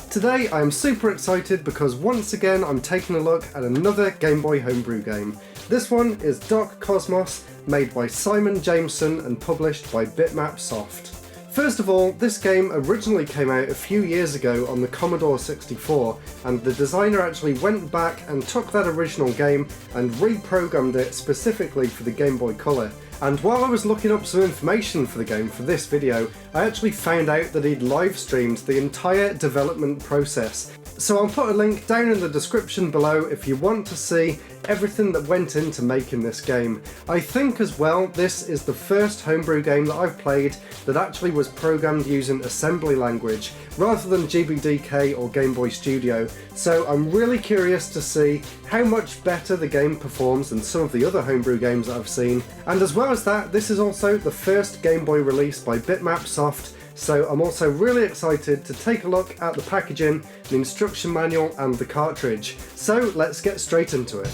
Today I am super excited because once again I'm taking a look at another Game Boy homebrew game. This one is Dark Cosmos, made by Simon Jameson and published by Bitmap Soft. First of all, this game originally came out a few years ago on the Commodore 64, and the designer actually went back and took that original game and reprogrammed it specifically for the Game Boy Color. And while I was looking up some information for the game for this video, I actually found out that he'd live streamed the entire development process. So I'll put a link down in the description below if you want to see everything that went into making this game. I think as well this is the first homebrew game that I've played that actually was programmed using assembly language rather than GBDK or Game Boy Studio, so I'm really curious to see how much better the game performs than some of the other homebrew games that I've seen. And as well as that, this is also the first Game Boy release by Bitmap Soft, so I'm also really excited to take a look at the packaging, the instruction manual and the cartridge. So let's get straight into it.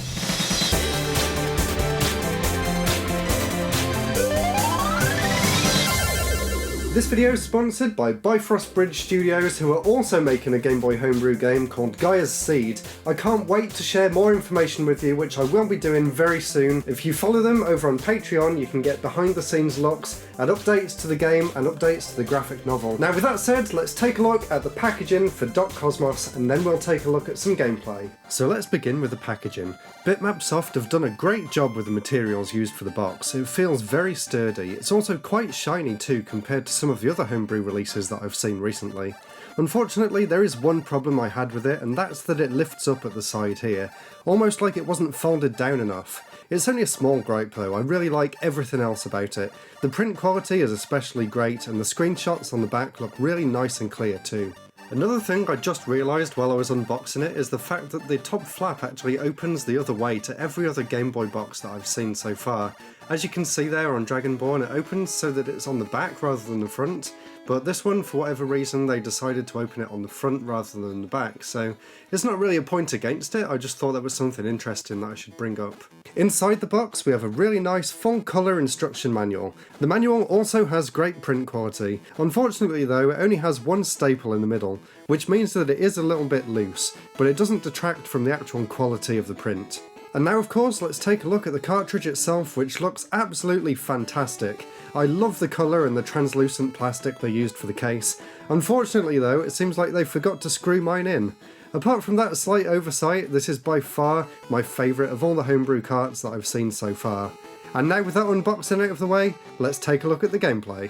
This video is sponsored by Bifrost Bridge Studios, who are also making a Game Boy homebrew game called Gaia's Seed. I can't wait to share more information with you, which I will be doing very soon. If you follow them over on Patreon, you can get behind the scenes looks and updates to the game and updates to the graphic novel. Now with that said, let's take a look at the packaging for Dark Cosmos and then we'll take a look at some gameplay. So let's begin with the packaging. Bitmap Soft have done a great job with the materials used for the box. It feels very sturdy. It's also quite shiny too compared to some of the other homebrew releases that I've seen recently. Unfortunately, there is one problem I had with it, and that's that it lifts up at the side here, almost like it wasn't folded down enough. It's only a small gripe though, I really like everything else about it. The print quality is especially great, and the screenshots on the back look really nice and clear too. Another thing I just realised while I was unboxing it is the fact that the top flap actually opens the other way to every other Game Boy box that I've seen so far. As you can see there on Dragonborn, it opens so that it's on the back rather than the front, but this one, for whatever reason, they decided to open it on the front rather than the back, so it's not really a point against it, I just thought that was something interesting that I should bring up. Inside the box we have a really nice full colour instruction manual. The manual also has great print quality. Unfortunately though, it only has one staple in the middle, which means that it is a little bit loose, but it doesn't detract from the actual quality of the print. And now of course let's take a look at the cartridge itself, which looks absolutely fantastic. I love the colour and the translucent plastic they used for the case. Unfortunately though, it seems like they forgot to screw mine in. Apart from that slight oversight, this is by far my favourite of all the homebrew carts that I've seen so far. And now with that unboxing out of the way, let's take a look at the gameplay.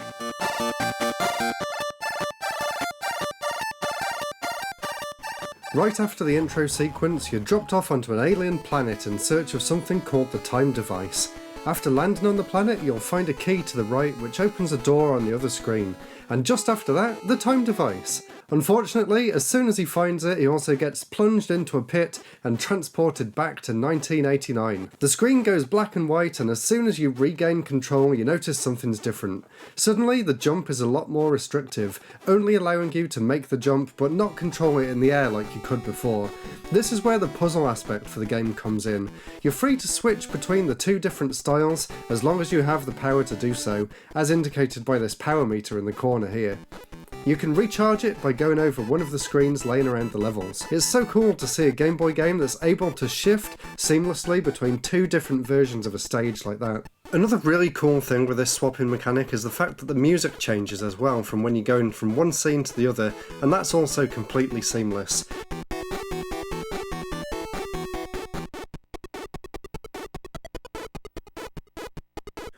Right after the intro sequence, you're dropped off onto an alien planet in search of something called the Time Device. After landing on the planet, you'll find a key to the right which opens a door on the other screen, and just after that, the Time Device. Unfortunately, as soon as he finds it, he also gets plunged into a pit and transported back to 1989. The screen goes black and white, and as soon as you regain control, you notice something's different. Suddenly, the jump is a lot more restrictive, only allowing you to make the jump but not control it in the air like you could before. This is where the puzzle aspect for the game comes in. You're free to switch between the two different styles as long as you have the power to do so, as indicated by this power meter in the corner here. You can recharge it by going over one of the screens laying around the levels. It's so cool to see a Game Boy game that's able to shift seamlessly between two different versions of a stage like that. Another really cool thing with this swapping mechanic is the fact that the music changes as well from when you're going from one scene to the other, and that's also completely seamless.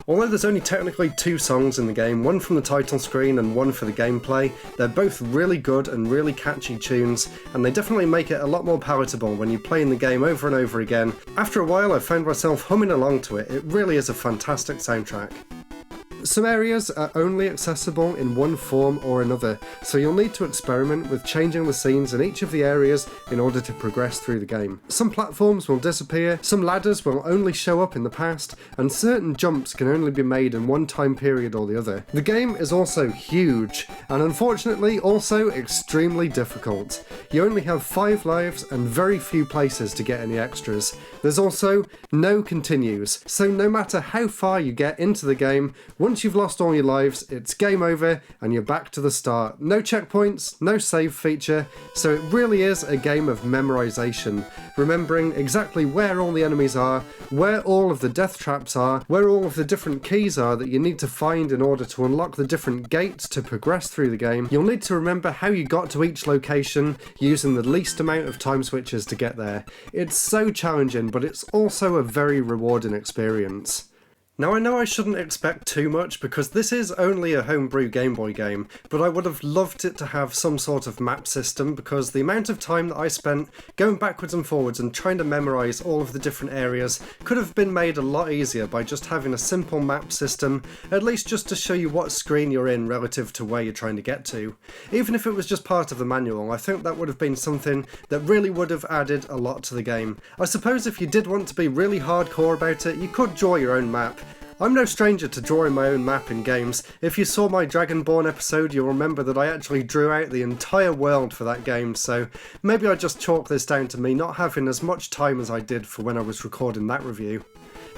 Although there's only technically two songs in the game, one from the title screen and one for the gameplay, they're both really good and really catchy tunes, and they definitely make it a lot more palatable when you're playing the game over and over again. After a while I found myself humming along to it. It really is a fantastic soundtrack. Some areas are only accessible in one form or another, so you'll need to experiment with changing the scenes in each of the areas in order to progress through the game. Some platforms will disappear, some ladders will only show up in the past, and certain jumps can only be made in one time period or the other. The game is also huge, and unfortunately also extremely difficult. you only have 5 lives and very few places to get any extras. There's also no continues, so no matter how far you get into the game, once you've lost all your lives, it's game over and you're back to the start. No checkpoints, no save feature, so it really is a game of memorization, remembering exactly where all the enemies are, where all of the death traps are, where all of the different keys are that you need to find in order to unlock the different gates to progress through the game. You'll need to remember how you got to each location using the least amount of time switches to get there. It's so challenging, but it's also a very rewarding experience. Now I know I shouldn't expect too much because this is only a homebrew Game Boy game, but I would have loved it to have some sort of map system because the amount of time that I spent going backwards and forwards and trying to memorise all of the different areas could have been made a lot easier by just having a simple map system, at least just to show you what screen you're in relative to where you're trying to get to. Even if it was just part of the manual, I think that would have been something that really would have added a lot to the game. I suppose if you did want to be really hardcore about it, you could draw your own map. I'm no stranger to drawing my own map in games. If you saw my Dragonborn episode, you'll remember that I actually drew out the entire world for that game, so maybe I just chalk this down to me not having as much time as I did for when I was recording that review.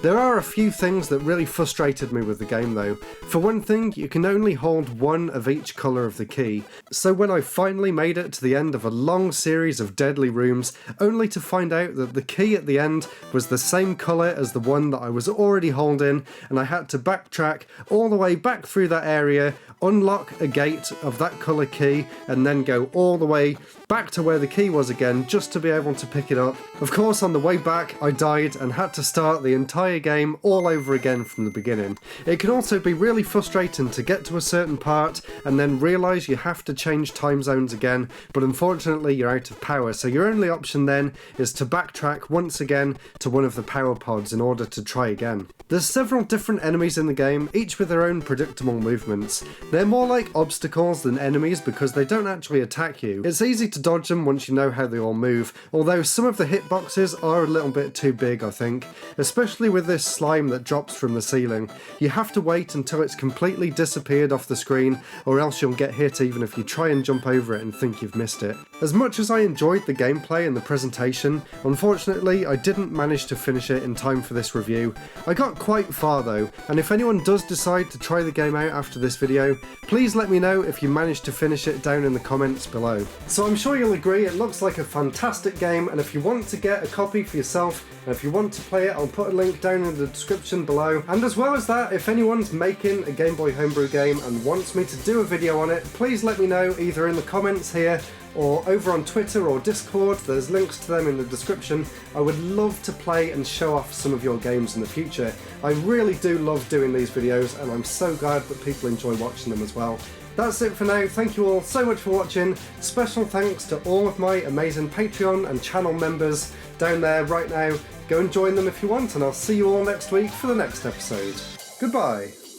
There are a few things that really frustrated me with the game though. For one thing, you can only hold one of each colour of the key, so when I finally made it to the end of a long series of deadly rooms, only to find out that the key at the end was the same colour as the one that I was already holding, and I had to backtrack all the way back through that area, unlock a gate of that colour key, and then go all the way back to where the key was again just to be able to pick it up. Of course, on the way back I died and had to start the entire game all over again from the beginning. It can also be really frustrating to get to a certain part and then realise you have to change time zones again, but unfortunately you're out of power, so your only option then is to backtrack once again to one of the power pods in order to try again. There's several different enemies in the game, each with their own predictable movements. They're more like obstacles than enemies because they don't actually attack you. It's easy to dodge them once you know how they all move, although some of the hitboxes are a little bit too big, I think, especially with this slime that drops from the ceiling. You have to wait until it's completely disappeared off the screen, or else you'll get hit even if you try and jump over it and think you've missed it. As much as I enjoyed the gameplay and the presentation, unfortunately I didn't manage to finish it in time for this review. I got quite far though, and if anyone does decide to try the game out after this video, please let me know if you managed to finish it down in the comments below. So I'm sure you'll agree it looks like a fantastic game, and if you want to get a copy for yourself, and if you want to play it, I'll put a link down in the description below. And as well as that, if anyone's making a Game Boy Homebrew game and wants me to do a video on it, please let me know either in the comments here or over on Twitter or Discord. There's links to them in the description. I would love to play and show off some of your games in the future. I really do love doing these videos, and I'm so glad that people enjoy watching them as well. That's it for now. Thank you all so much for watching. Special thanks to all of my amazing Patreon and channel members down there right now. Go and join them if you want, and I'll see you all next week for the next episode. Goodbye.